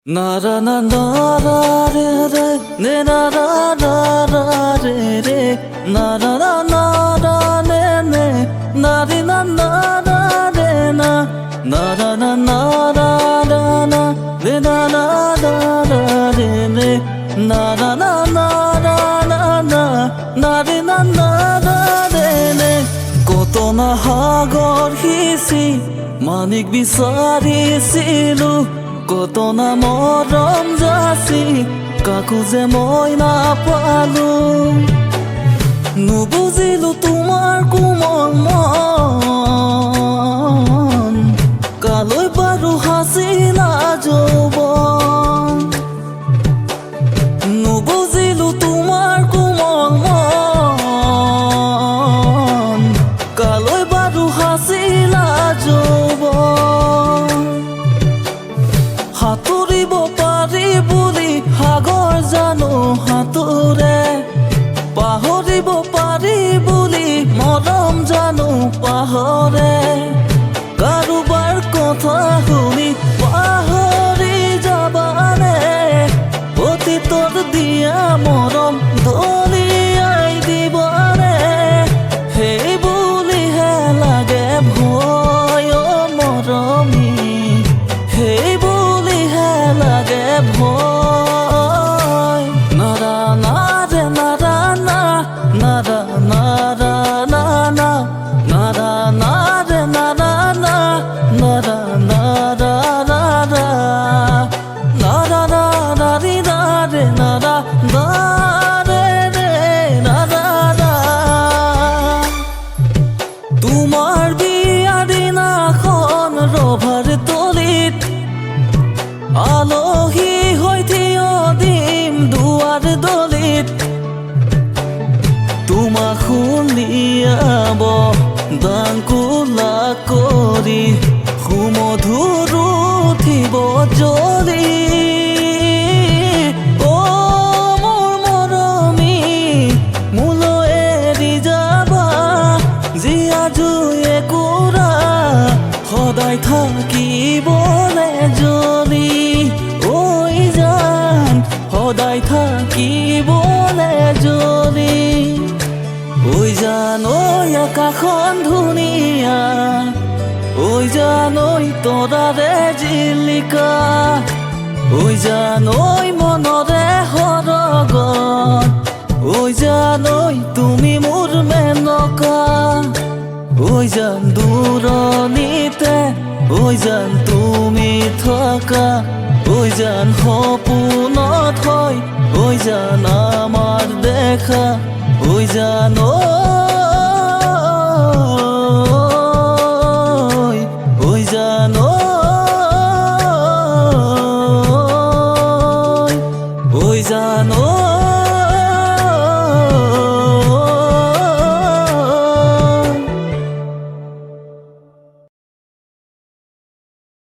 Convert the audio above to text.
Na ra na na ra re re ne na ra ra ra re re na ra na na ra ne ne na re na na ra re na na ra na na ra ra na ne na na ra ra re ne na ra na na ra na na na re na na ra re ne কত না সাগৰ সিঁচি মানিক বিচাৰিছিলো কত না মৰম যাচি কাকো যে মই নাপালো নুবুজিলো তোমাৰ কোমল মন কালৈ বাৰু হাচিলা যৌৱন নুবুজিলো তোমাৰ কোমল মন কালৈ বাৰু হাচিলা যৌৱন সাঁতুৰিব পাৰি বুলি সাগৰ জানো সাঁতোৰে পাহৰিব পাৰি বুলি মৰম জানো পাহৰে কাৰোবাৰ কথা শুনি পাহৰি যাবানে অতীতৰ দিয়া মৰম দলিয়াই দিবানে সেই বুলিহে লাগে ভয় মৰমী সেই লাগে ভয় নাৰা নাৰে নাৰা না নাৰা নাৰা না না নাৰা নাৰে নাৰা না নাৰা নাৰা নাৰা নাৰা নাৰী নাৰে নাৰা নাৰে ৰে নাৰা তোমাৰ বিয়াৰ দিনাখন ৰভাৰ তলিত আলহী হৈ থিয় দিম দুৱাৰ দলিত তোমাক শুনিয়াব দাংকুলা কৰি সুমধুৰ উঠিব জ্বলি অ মোৰ মৰমী মোলৈ এৰি যাবা জীয়া জুয়ে কুৰা সদায় থাকিবনে জ্বলি সদায় থাকিবনে জ্বলি ঐ জান ঐ আকাশখন ধুনীয়া ঐ জান ঐ তৰাৰে জিলিকা ঐ জান ঐ মনৰে সৰগত ঐ জান ঐ তুমি মোৰ মেনকা ঐ জান দূৰণিতে ঐ জান তুমি থকা ঐ জান সপোনত হয় ঐ জান আমাৰ দেখা ঐ জান